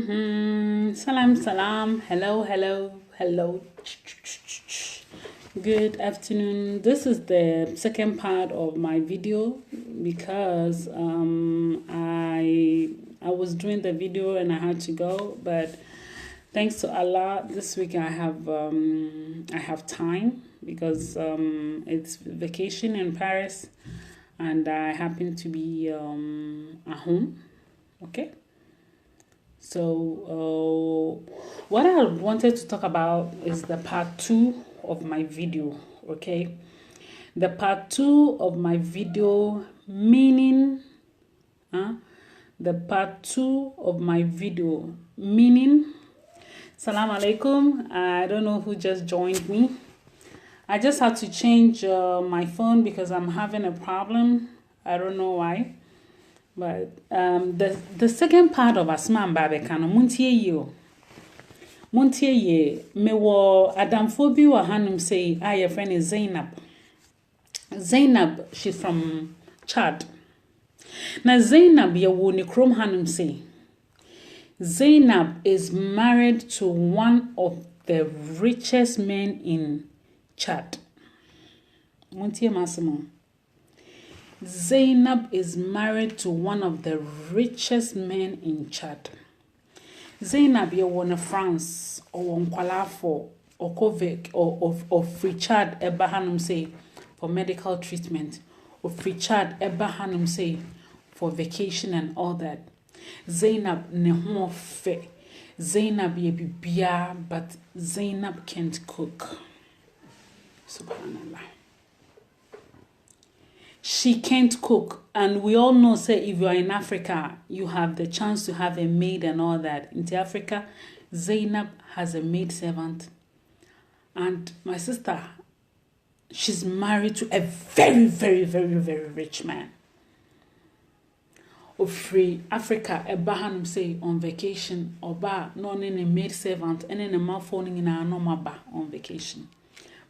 Salam, salam. Hello, hello, hello. Good afternoon. This is the second part of my video because I was doing the video and I had to go, but thanks to Allah, this week I have time because it's vacation in Paris and I happen to be at home. Okay. So what I wanted to talk about is the part 2 of my video. Okay, the part 2 of my video, meaning the part 2 of my video meaning salam alaikum. I don't know who just joined me. I just had to change my phone because I'm having a problem. I don't know why. But the second part of Asma and Babe Kano, Muntie ye, me wo Adamphobia or Hanum say, I your friend is Zainab. Zainab, she's from Chad. Now Zainab ye wo ni krom Hanum say. Zainab is married to one of the richest men in Chad. Muntie Massimo. Zainab is married to one of the richest men in Chad. Zainab ye won France or Kwalafo or Kovek or Free Chad Ebahanum say for medical treatment or Free Chad Ebahanum say for vacation and all that. Zainab ne ho fe. Zainab ye bibia, but Zainab can't cook. Subhanallah. She can't cook, and we all know, say, if you are in Africa, you have the chance to have a maid and all that. In Africa, Zainab has a maid servant, and my sister, she's married to a very, very, very, very rich man. Of free Africa, a bahanum say on vacation, or ba non in a maid servant, and in a malphoning in our normal ba on vacation.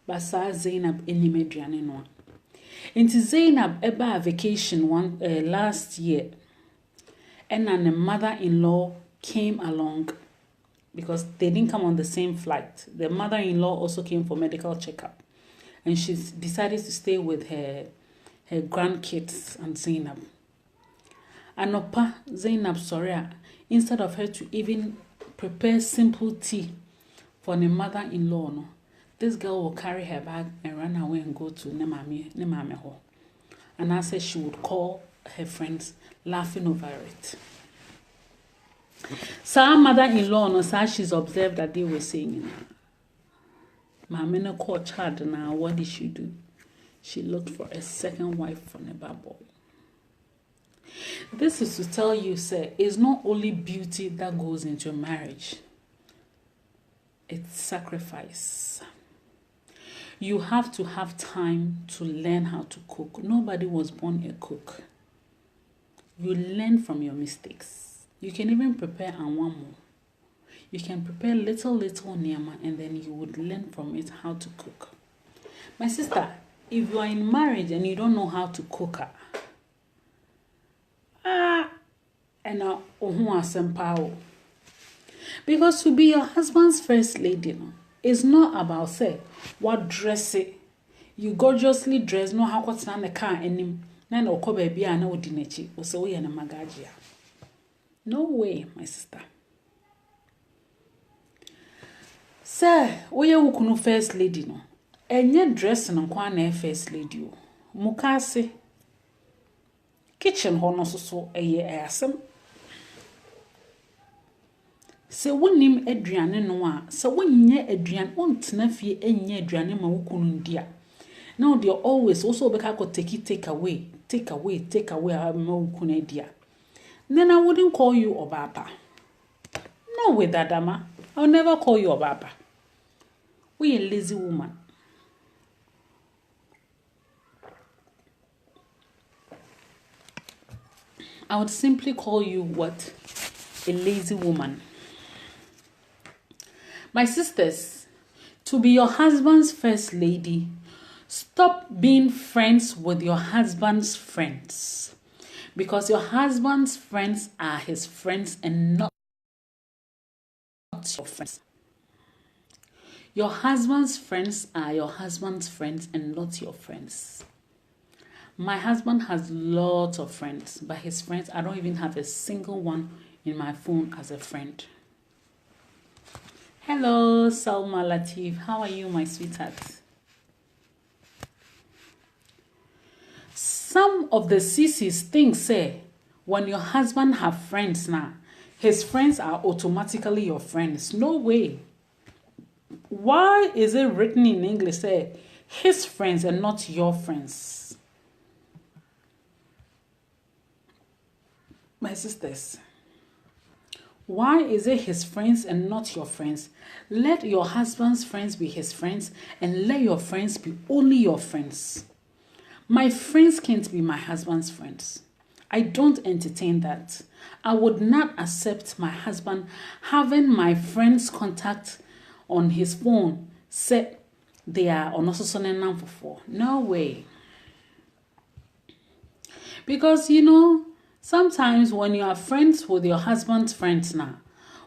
But sa Zainab any medrian no. Into Zainab eba vacation last year, and then the mother-in-law came along because they didn't come on the same flight. The mother-in-law also came for medical checkup, and she decided to stay with her grandkids and Zainab. And Opa Zainab Soria, instead of her to even prepare simple tea for the mother-in-law, no. This girl will carry her bag and run away and go to Nemame Ho. And I said she would call her friends, laughing over it. So our mother-in-law, no, so she's observed that they were saying, Mama no call child now, what did she do? She looked for a second wife for Neba boy. This is to tell you, sir, it's not only beauty that goes into marriage. It's sacrifice. You have to have time to learn how to cook. Nobody was born a cook. You learn from your mistakes. You can even prepare and one more. You can prepare little niyama and then you would learn from it how to cook. My sister, if you are in marriage and you don't know how to cook, because to be your husband's first lady, no, it's not about say what dress it. You gorgeously dress, know how what's on the car and him. Nana or baby and no dinechi or so we and a magajia. No way, my sister. Sir, we are who first lady no. And yet dressing on quane first lady. Mukase kitchen honor so a year asem. Se wonim aduane no a se wonye aduane ontena fie enye aduane ma wokunu ndia now they always also beka ko take away ma wokunu ndia. Then I wouldn't call you Obaba. No way, Dadama. I'll never call you Obaba. We a lazy woman. I would simply call you what? A lazy woman. My sisters, to be your husband's first lady, stop being friends with your husband's friends. Because your husband's friends are his friends and not not your friends. Your husband's friends are your husband's friends and not your friends. My husband has lots of friends, but his friends, I don't even have a single one in my phone as a friend. Hello, Salma Latif. How are you, my sweetheart? Some of the CCs think, say, when your husband have friends now, his friends are automatically your friends. No way. Why is it written in English, say, his friends and not your friends? My sisters, why is it his friends and not your friends? Let your husband's friends be his friends and let your friends be only your friends. My friends can't be my husband's friends. I don't entertain that. I would not accept my husband having my friend's contact on his phone say they are on also number 4. No way. Because sometimes when you are friends with your husband's friends now,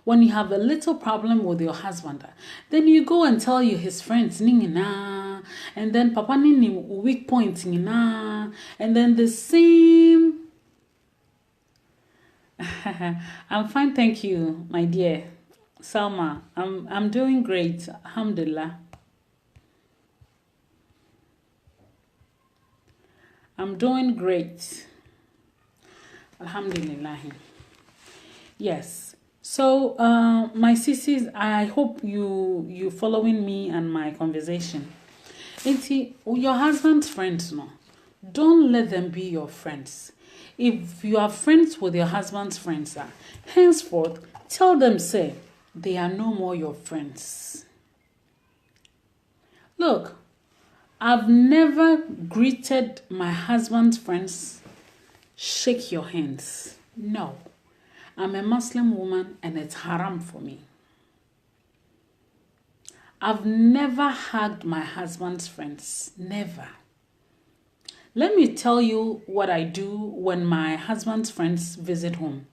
when you have a little problem with your husband, then you go and tell you his friends, and then papa weak point, and then the same. I'm fine, thank you, my dear Salma. I'm doing great, alhamdulillah. I'm doing great, alhamdulillah. Yes. So, my sisters, I hope you following me and my conversation. Your husband's friends, no, don't let them be your friends. If you are friends with your husband's friends, henceforth, tell them, say, they are no more your friends. Look, I've never greeted my husband's friends, shake your hands. No. I'm a Muslim woman and it's haram for me. I've never hugged my husband's friends. Never. Let me tell you what I do when my husband's friends visit home.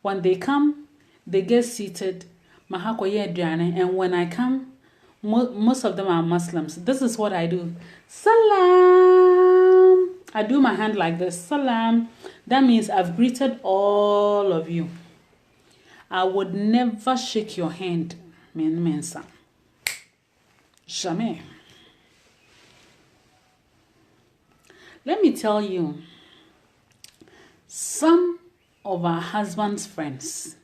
When they come, they get seated, and when I come, most of them are Muslims. This is what I do. Salam. I do my hand like this. Salam. That means I've greeted all of you. I would never shake your hand, mensa. Jamais. Let me tell you, some of our husband's friends,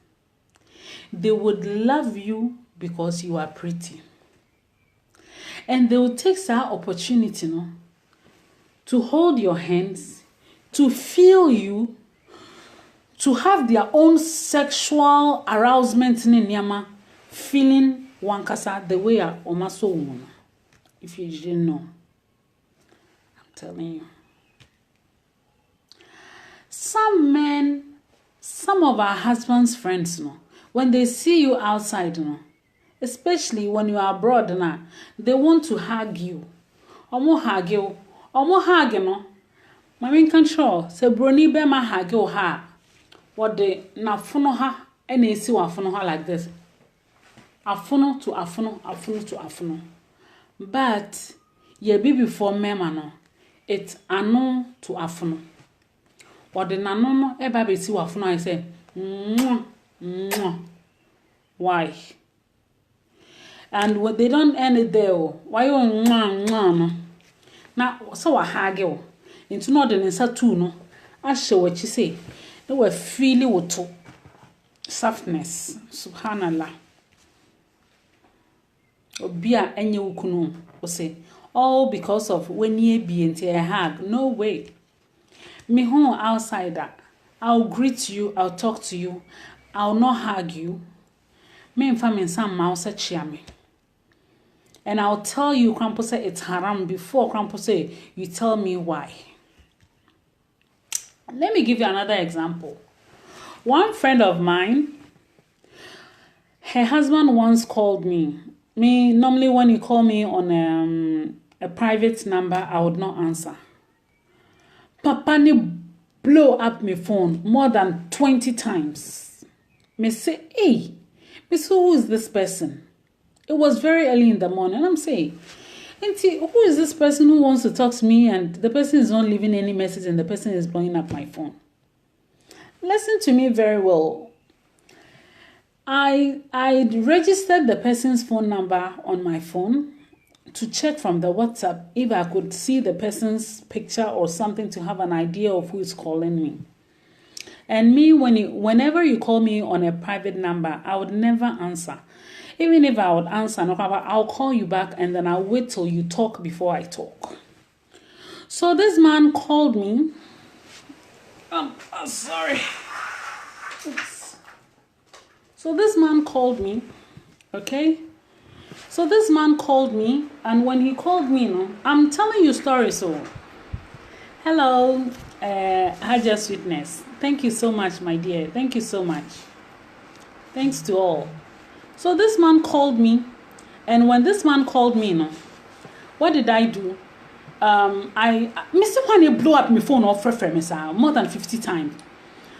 they would love you because you are pretty. And they will take that opportunity, to hold your hands, to feel you, to have their own sexual arousement in Nyama, feeling wankasa the way a omaso woman. If you didn't know, I'm telling you. Some men, some of our husbands' friends, when they see you outside, especially when you are abroad, they want to hug you. Omo hug you. Omo hug, Mami control. Se broni be ma hug you ha. What the na funo ha. Ene esi wa funo ha like this. Afuno to afuno, afuno to afuno. But ye be before mema no. It's ano to afuno. What the nano no eba be si wa funo I say. Mwah, mwah. Why? And what they don't end it there. Why you mwah mwah no? Now so I hug you. Into no the nsa too no. I show what you say. They were feeling with softness. Subhanallah. Obia enye ukunu. O say all because of when ye be into a hug. No way. Me home outsider. I'll greet you. I'll talk to you. I'll not hug you. Me and family some mouse me. And I'll tell you, Crampo say it's haram before Crampo say you tell me why. Let me give you another example. One friend of mine, her husband once called me. Normally when you call me on a private number, I would not answer. Papa ni blow up my phone more than 20 times. Me say, hey, Miss, who is this person? It was very early in the morning. I'm saying, Auntie, who is this person who wants to talk to me and the person is not leaving any message and the person is blowing up my phone? Listen to me very well. I registered the person's phone number on my phone to check from the WhatsApp if I could see the person's picture or something to have an idea of who is calling me. And me, whenever you call me on a private number, I would never answer. Even if I would answer, no problem, I'll call you back and then I'll wait till you talk before I talk. So this man called me. I'm sorry. Oops. So this man called me, okay? So this man called me, and when he called me, I'm telling you stories. So, hello, Haja Sweetness. Thank you so much, my dear. Thank you so much. Thanks to all. So this man called me, and when this man called me, what did I do? Mr. Kwane blew up my phone off more than 50 times.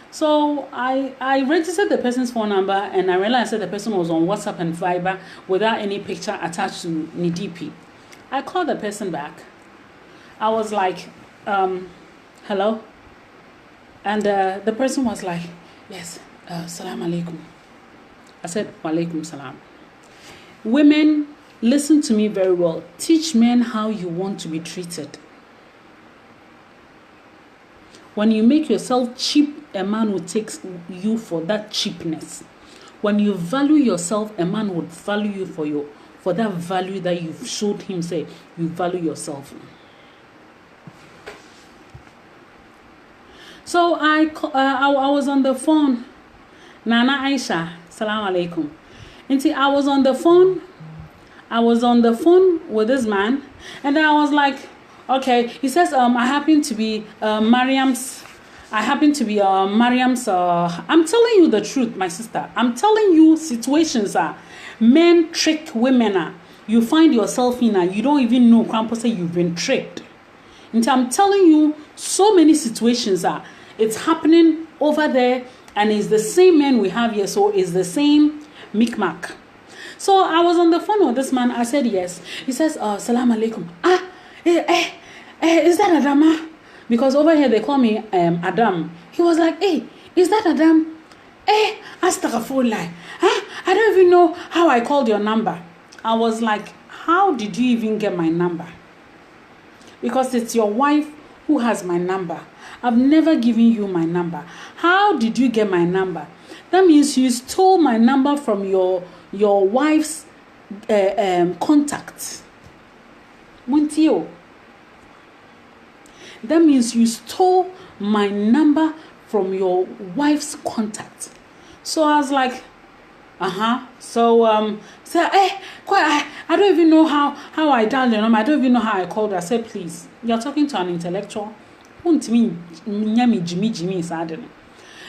So I registered the person's phone number, and I realized that the person was on WhatsApp and Viber without any picture attached to DP. I called the person back. I was like, hello? And the person was like, yes, salam alaikum. I said, walaikum salam. Women, listen to me very well. Teach men how you want to be treated. When you make yourself cheap, a man will take you for that cheapness. When you value yourself, a man would value you for that value that you've showed him. Say you value yourself. So I was on the phone. Nana Aisha, salam alaikum. And I was on the phone. I was on the phone with this man, and then I was like, okay. He says, I happen to be Mariam's. I'm telling you the truth, my sister. I'm telling you situations are men trick women. You find yourself in you don't even know. Grandpa say you've been tricked. And I'm telling you, so many situations are. It's happening over there, and it's the same men we have here. So it's the same micmac. So I was on the phone with this man. I said yes. He says, salam alaikum. Is that Adama? Because over here they call me Adam. He was like, hey, is that Adam? Astaghfirullah. I don't even know how I called your number. I was like, how did you even get my number? Because it's your wife who has my number. I've never given you my number. How did you get my number? That means you stole my number from your wife's contact. Muntio. That means you stole my number from your wife's contact. So I was like, So I don't even know how I dialed your number. I don't even know how I called her. I said, please, you're talking to an intellectual. Now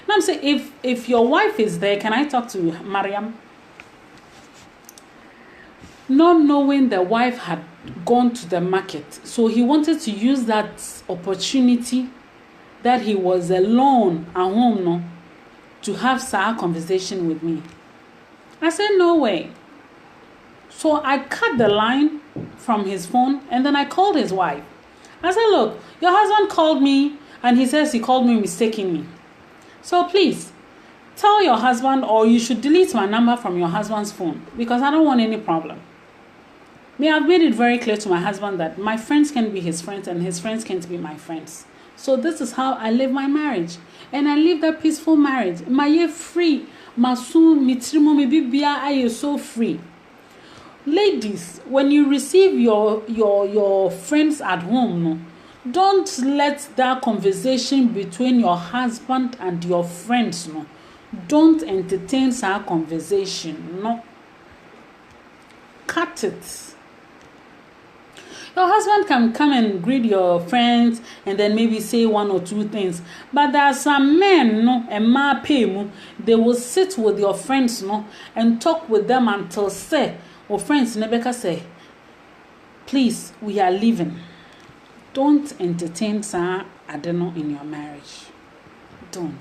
I'm saying, if your wife is there, can I talk to Mariam? Not knowing the wife had gone to the market, so he wanted to use that opportunity that he was alone at home, to have a conversation with me. I said, no way. So I cut the line from his phone, and then I called his wife. I said, look, your husband called me, and he says he called me mistakenly. So please, tell your husband, or you should delete my number from your husband's phone, because I don't want any problem. I've made it very clear to my husband that my friends can be his friends and his friends can't be my friends. So this is how I live my marriage. And I live that peaceful marriage. My free. Masu mitrimo me bibia I is so free. Ladies, when you receive your friends at home, don't let that conversation between your husband and your friends, don't entertain that conversation, cut it. Your husband can come and greet your friends and then maybe say one or two things. But there are some men, they will sit with your friends, and talk with them until say, or friends never say, please, we are leaving. Don't entertain sir Adeno in your marriage. Don't.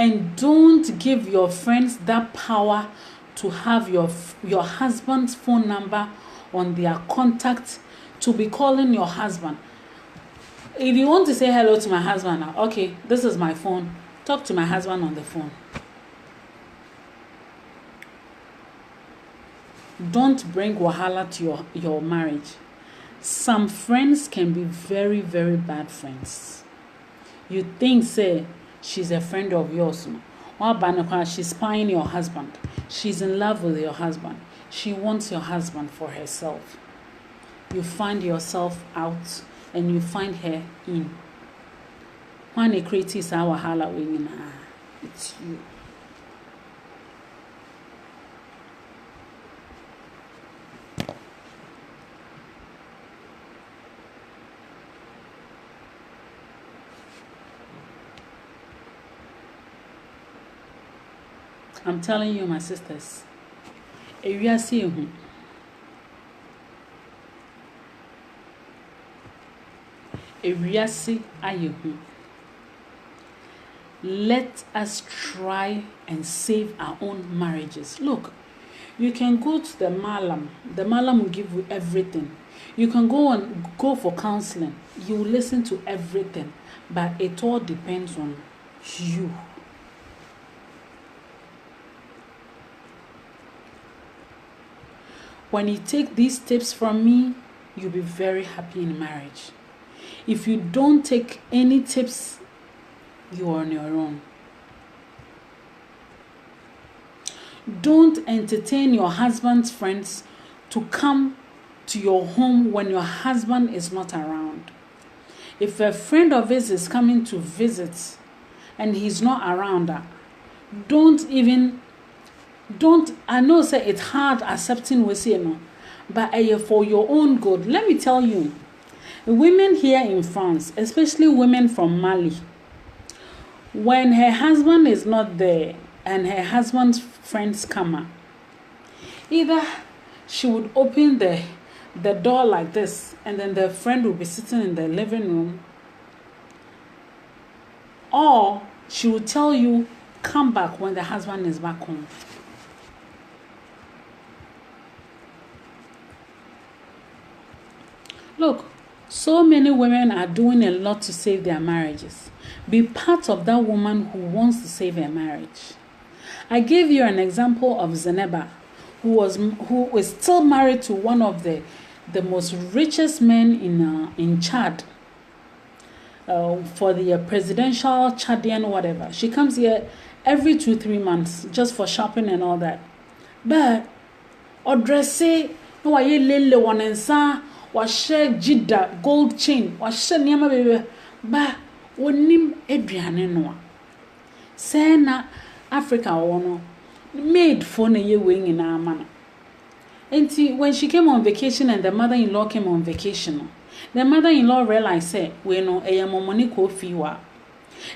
And don't give your friends that power to have your husband's phone number on their contact to be calling your husband. If you want to say hello to my husband now, okay, this is my phone. Talk to my husband on the phone. Don't bring wahala to your marriage. Some friends can be very, very bad friends. You think, say, she's a friend of yours. She's spying your husband. She's in love with your husband. She wants your husband for herself. You find yourself out and you find her in. When a creative is our wahala, it's you. I'm telling you, my sisters, ewiase ayehu. Let us try and save our own marriages. Look, you can go to the malam. The malam will give you everything. You can go for counseling. You will listen to everything, but it all depends on you. When you take these tips from me, you'll be very happy in marriage. If you don't take any tips, you are on your own. Don't entertain your husband's friends to come to your home when your husband is not around. If a friend of his is coming to visit and he's not around, I know say it's hard accepting we say no, but for your own good. Let me tell you, women here in France, especially women from Mali, when her husband is not there and her husband's friends come up, either she would open the door like this and then the friend will be sitting in the living room, or she will tell you come back when the husband is back home. Look, so many women are doing a lot to save their marriages. Be part of that woman who wants to save her marriage. I gave you an example of Zeneba, who was still married to one of the most richest men in Chad, for the presidential Chadian whatever. She comes here every 2-3 months just for shopping and all that. But Odrese no wa ye lele wonensa wa share jida gold chain wa share niama bebe ba wonim aduane no say na Africa wono made for na ye we nyina ama no. Enti when she came on vacation and the mother-in-law came on vacation, the mother-in-law realized say we no momoni ko fi wa.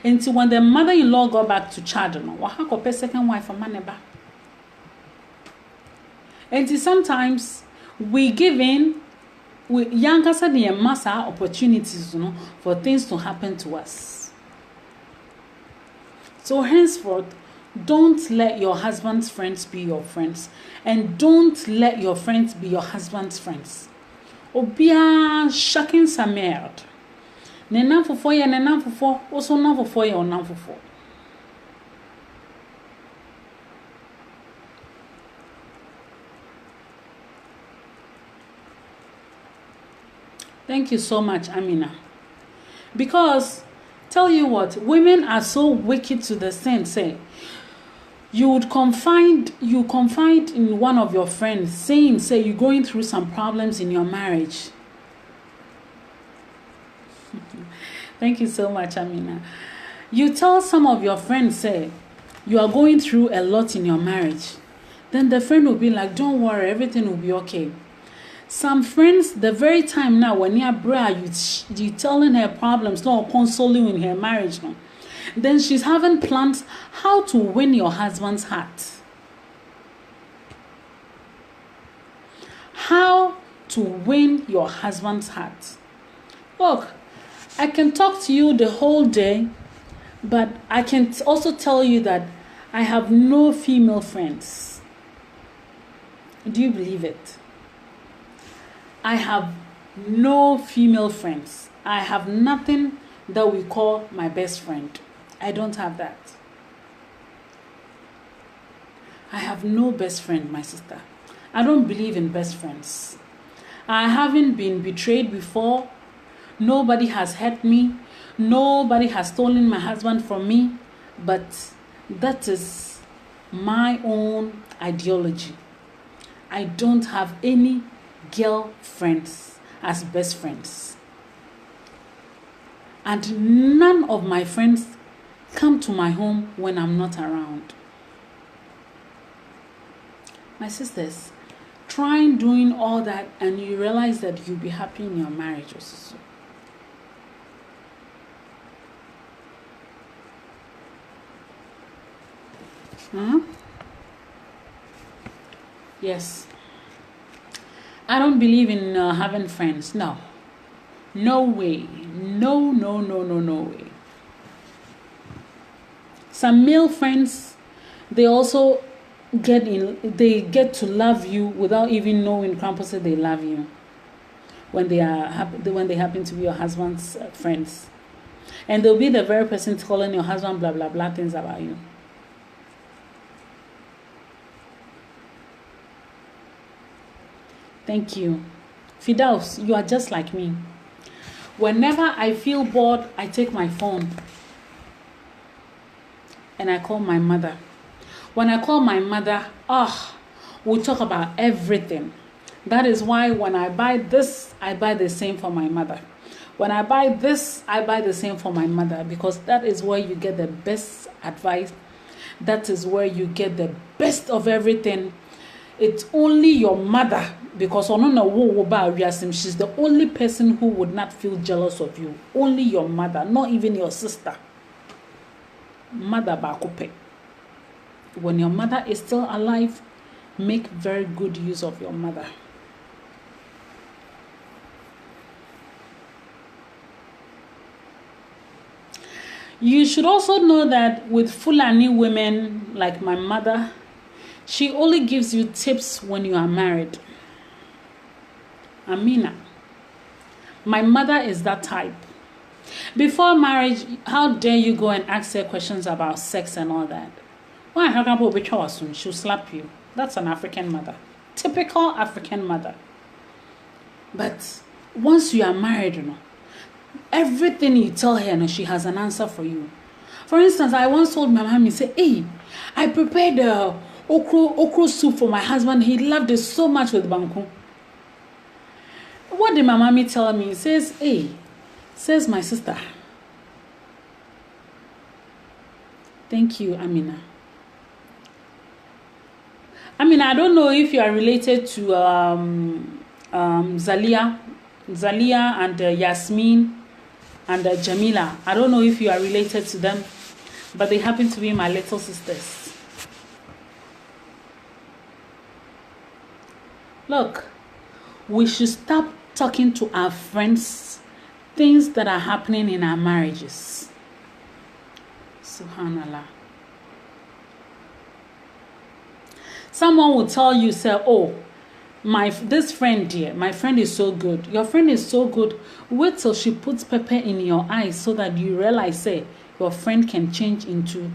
Enti when the mother-in-law got back to Chad no wa ha ko second wife amaneba. And sometimes we give in, we younger said the mass opportunities, for things to happen to us. So henceforth, don't let your husband's friends be your friends, and don't let your friends be your husband's friends. Obia shaking some merde. Nenam for 4 years, nenam for 4, also nam for 4 years or nam for 4. Thank you so much, Amina. Because, tell you what, women are so wicked to the sense, say, you confide in one of your friends, saying, say, you're going through some problems in your marriage. Thank you so much, Amina. You tell some of your friends, say, you are going through a lot in your marriage. Then the friend will be like, don't worry, everything will be okay. Some friends, the very time now when you're you telling her problems, not consoling in her marriage, no, then she's having plans how to win your husband's heart. How to win your husband's heart. Look, I can talk to you the whole day, But I can also tell you that I have no female friends. Do you believe it? I have no female friends. I have nothing that we call my best friend. I don't have that. I have no best friend, my sister. I don't believe in best friends. I haven't been betrayed before. Nobody has hurt me. Nobody has stolen my husband from me. But that is my own ideology. I don't have any girl friends as best friends. And none of my friends come to my home when I'm not around. My sisters, try doing all that and you realize that you'll be happy in your marriage also. Yes. I don't believe in having friends. No. No way. No way. Some male friends, they also get to love you without even knowing campus they love you. When they happen to be your husband's friends. And they'll be the very person telling your husband blah blah blah things about you. Thank you. Fidaus, you are just like me. Whenever I feel bored, I take my phone and I call my mother. When I call my mother, we'll talk about everything. That is why when I buy this, I buy the same for my mother. When I buy this, I buy the same for my mother, because that is where you get the best advice. That is where you get the best of everything. It's only your mother, because she's the only person who would not feel jealous of you. Only your mother, not even your sister. Mother bakupe. When your mother is still alive, make very good use of your mother. You should also know that with Fulani women like my mother, she only gives you tips when you are married. Amina. My mother is that type. Before marriage, how dare you go and ask her questions about sex and all that? Why? She'll slap you. That's an African mother. Typical African mother. But once you are married, everything you tell her, she has an answer for you. For instance, I once told my mommy, hey, I prepared okro soup for my husband. He loved it so much with banku. What did my mommy tell me? Says my sister. Thank you, Amina. Amina, I don't know if you are related to Zalia and Yasmin and Jamila. I don't know if you are related to them, but they happen to be my little sisters. Look, we should stop talking to our friends things that are happening in our marriages. Subhanallah. Someone will tell you, say, oh, this friend dear, my friend is so good. Your friend is so good. Wait till she puts pepper in your eyes so that you realize, say, your friend can change into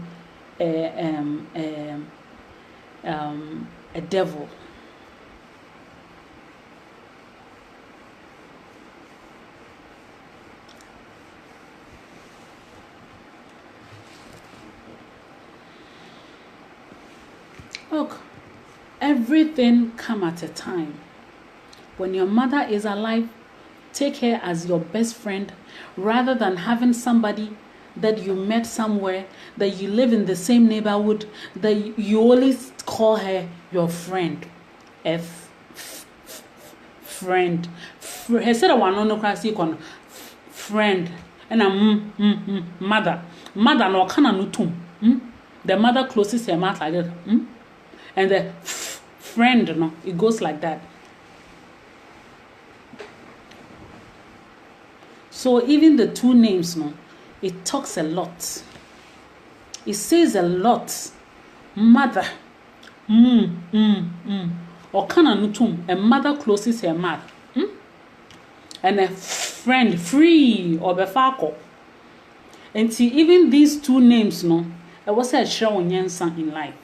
a devil. Look, everything comes at a time. When your mother is alive, take her as your best friend rather than having somebody that you met somewhere, that you live in the same neighborhood, that you always call her your friend. Friend. He said, friend. And mother. Mother no kana nutum. The mother closes her mouth like that. And the friend, no, it goes like that. So even the two names, no, it talks a lot. It says a lot. Mother. Or nutum. A mother closes her mouth. And a friend free or befako. And see, even these two names, no, I was a show son in life.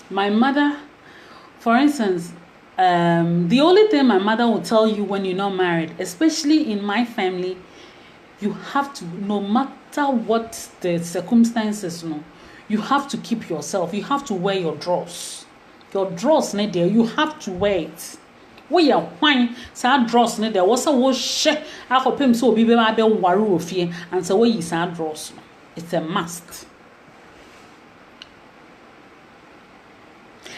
My mother, for instance, the only thing my mother will tell you when you're not married, especially in my family, you have to, no matter what the circumstances, no, you have to keep yourself. You have to wear your drawers. Your drawers, ne there, you have to wear it. We are fine. Sad drawers, ne there. What's a wash? I hope him so be waru of here, and so we sad drawers. It's a must.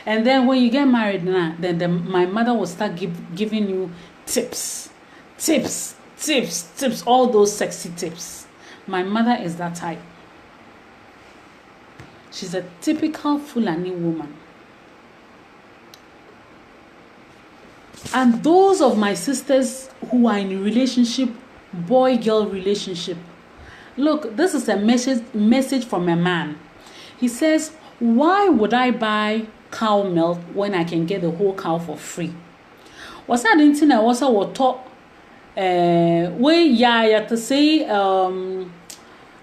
And then when you get married now, then my mother will start giving you tips, all those sexy tips. My mother is that type. She's a typical Fulani woman. And those of my sisters who are in a relationship, boy-girl relationship, look, this is a message from a man. He says, why would I buy cow milk when I can get the whole cow for free? Was that anything I was taught? To say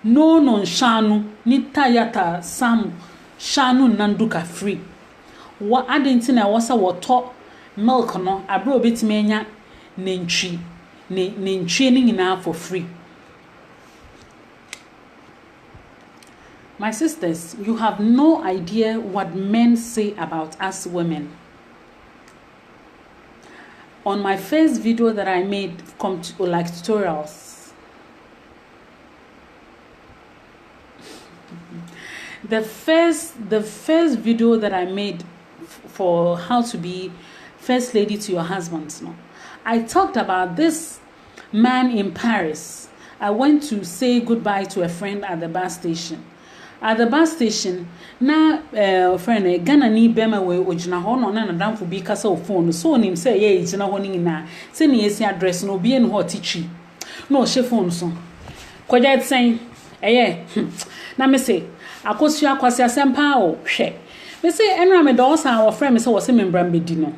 no shanu nita yata sam shanu nanduka free. What I didn't think I was taught milk no abro bit menya nentri ning for free. My sisters, you have no idea what men say about us women. On my first video that I made, like tutorials, the first video that I made for how to be first lady to your husbands, no, I talked about this man in Paris. I went to say goodbye to a friend at the bus station. At the bus station, na friend Ghana ni bema we ojina ho no na nadamfo bi kasa o phone so nim say ye ejina ho ni na se ne yesi address no bi en ho tichi no she phone so koja it saying na me say akosu akwase asempa o hwe me say enra me do sa our friend me say wo se me mbram bedi no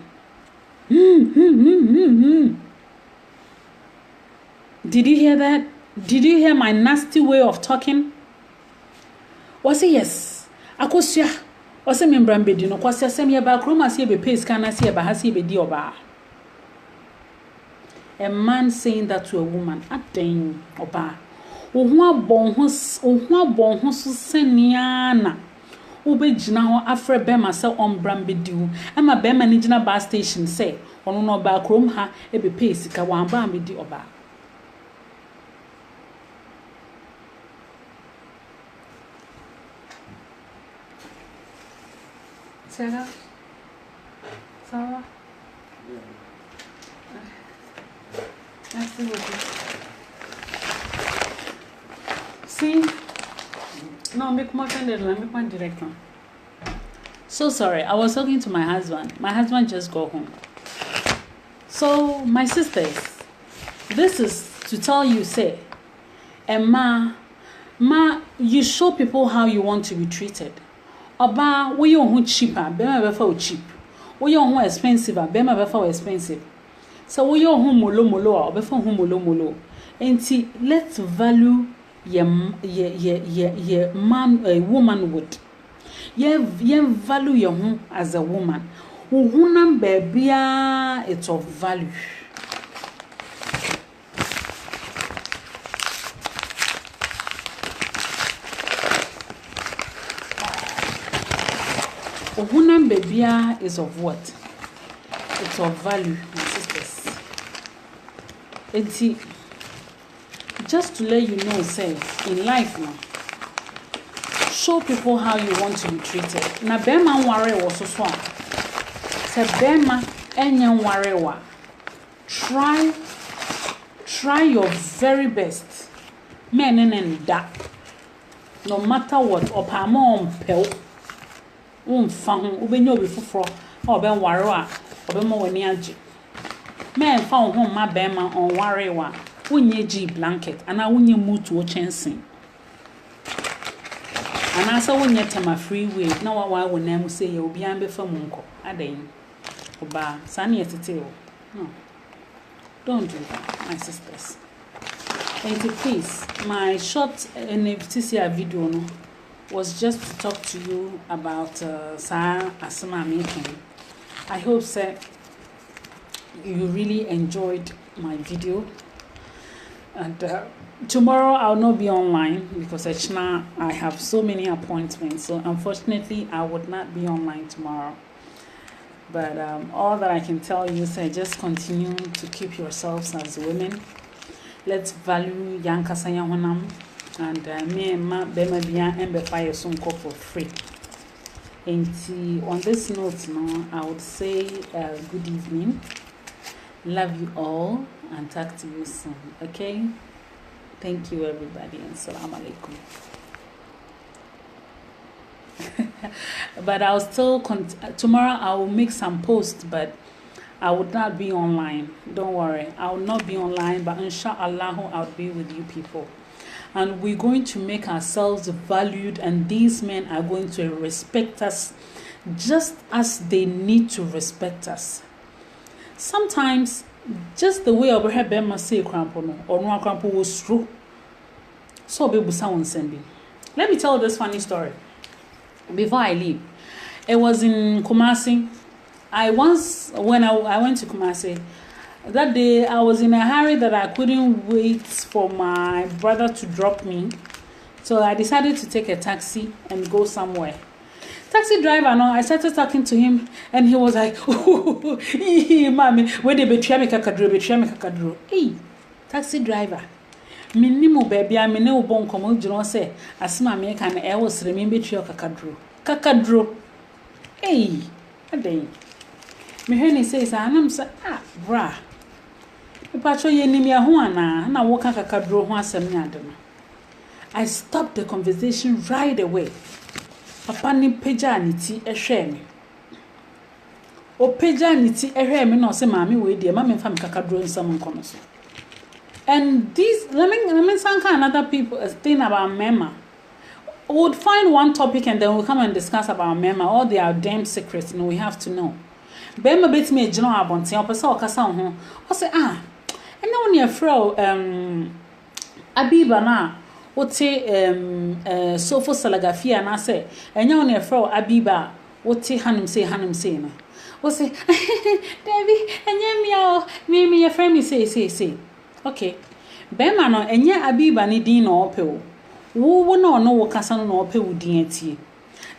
Did you hear that? Did you hear my nasty way of talking? Was it yes? Akosia. Was it membran bedi no kwase asem ye ba kroma se be pace kana se ba ha se be di oba. A man saying that to a woman, aden oba. Ohun abon ho so seniana. Ube gina ho afre bema se ombran bedi hu. Ama bema ni gina bar station say ono no ba krom ha e be pace ka wan ba bedi oba. Sarah? Sarah? See? No, make more than make one direct one. So sorry, I was talking to my husband. My husband just got home. So, my sisters, this is to tell you, say, Ma, you show people how you want to be treated. Oba, we yon cheaper, bema befa cheap. We yon expensive, bema befa expensive. So we yon molo or befa molo. And see, let's value ye man a woman would. Ye value your home as a woman. Uhunam bebia it's of value. Ohunam bebia is of what? It's of value, my sisters. And just to let you know, say, in life now, show people how you want to be treated. Na bema ware wo so so. Se bema enye ware wa. Try your very best. Men and da. No matter what, opama on pel. Fan ubenya obi foforo obe ware a obe ma wani age Men found home my bema on warewa. Wunye G blanket and I wunye mutu chancing. And I saw when yet my free way. Now why when them say you'll be before Munko. Adain. Oba, Sani at the table. No. Don't do that, my sisters. And please, my short NFTC video no, was just to talk to you about Sa Asma making. I hope that you really enjoyed my video. And tomorrow I'll not be online because I have so many appointments. So unfortunately, I would not be online tomorrow. But all that I can tell you is just continue to keep yourselves as women. Let's value Yankasanya Honam and me and ma Bema Bia and Befire Sunko for free. And on this note, no, I would say good evening. Love you all and talk to you soon. Okay? Thank you, everybody, and salam alaikum. But I'll still tomorrow I will make some posts, but I would not be online. Don't worry, I will not be online, but inshallah I'll be with you people, and we're going to make ourselves valued, and these men are going to respect us just as they need to respect us. Sometimes just the way over here Bema say crampo no or no crampo was true, so be busa sending. Let me tell this funny story before I leave. It was in Kumasi. When I went to Kumasi, that day I was in a hurry that I couldn't wait for my brother to drop me. So I decided to take a taxi and go somewhere. Taxi driver, no, I started talking to him and he was like, mommy, where they betray me kakadro. Hey, taxi driver. Minimo baby, I mean, no bon come, you know, say, as my make an air was remember your kakadro. Hey, a day. Me Henny says, I'm say, brah. The patrol ye name ya huana, and I walk a kakadro once a minute. I stopped the conversation right away. Papa ni pejaniti e hwe me. O pejaniti e hwe me no se maami we de maami fa me kakadro nsam nkono so. And these let me sanka another people thing about mema. We would find one topic and then we'll come and discuss about mema, all their damn secrets, we have to know. Bema bet me ejino abonte opesa okasa ho. O say ene woni afro Abiba na wote sofo salagafia na say enya woni afro Abiba wote hanum say na. O say Debbie enya miao me your friend me say. Okay. Bema no enya Abiba ni din na ope o. Wo no no wo kasa no ope wo din atie.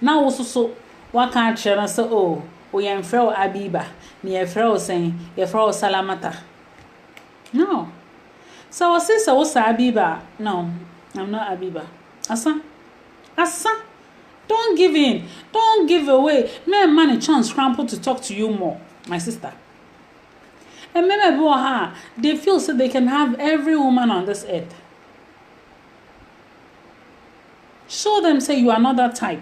Na wo so waka akere say oh we are friend Abiba, ni a friend saying, your friend Salamata. No. So I say, so what's Abiba? No, I'm not Abiba. Asa. Don't give in. Don't give away. Man, money chance scramble to talk to you more, my sister. And maybe they feel so they can have every woman on this earth. Show them, say you are not that type.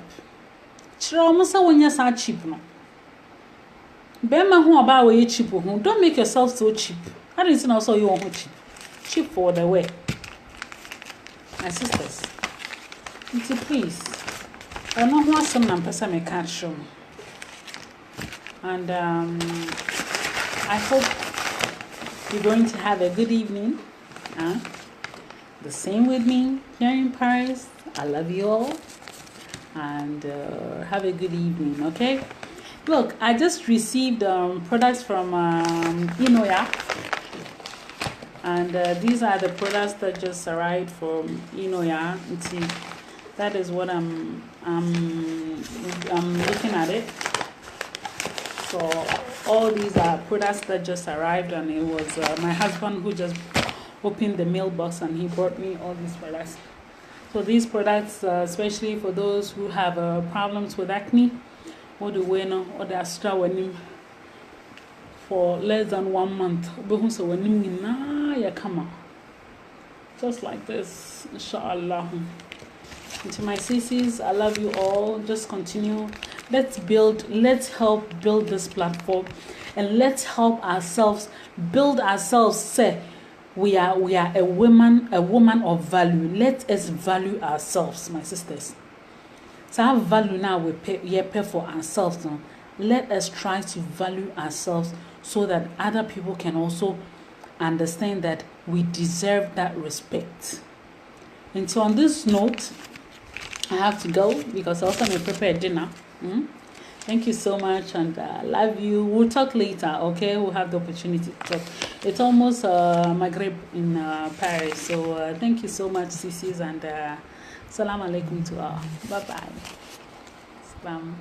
Chiromasa when you're so cheap, no. Bema who about way cheap who don't make yourself so cheap. I didn't also you want cheap. Cheap for the way. My sisters. Please. I know who some person me can't show me. And I hope you're going to have a good evening. The same with me here in Paris. I love you all. And have a good evening, okay? Look, I just received products from Inoya, and these are the products that just arrived from Inoya. See, that is what I'm looking at it. So all these are products that just arrived, and it was my husband who just opened the mailbox and he brought me all these products. So these products, especially for those who have problems with acne. Or the winner or the astra when for less than 1 month. So when ya come just like this, inshallah. And to my sissies, I love you all. Just continue. Let's help build this platform, and let's help ourselves build ourselves. Say we are a woman of value. Let us value ourselves, my sisters. So our value now we pay for ourselves. No? Let us try to value ourselves so that other people can also understand that we deserve that respect. And so on this note, I have to go because I also may prepare dinner. Thank you so much, and love you. We'll talk later, okay? We'll have the opportunity to talk. It's almost Maghrib in Paris, so thank you so much, sissies, and salam alaikum to all. Bye-bye. Salam.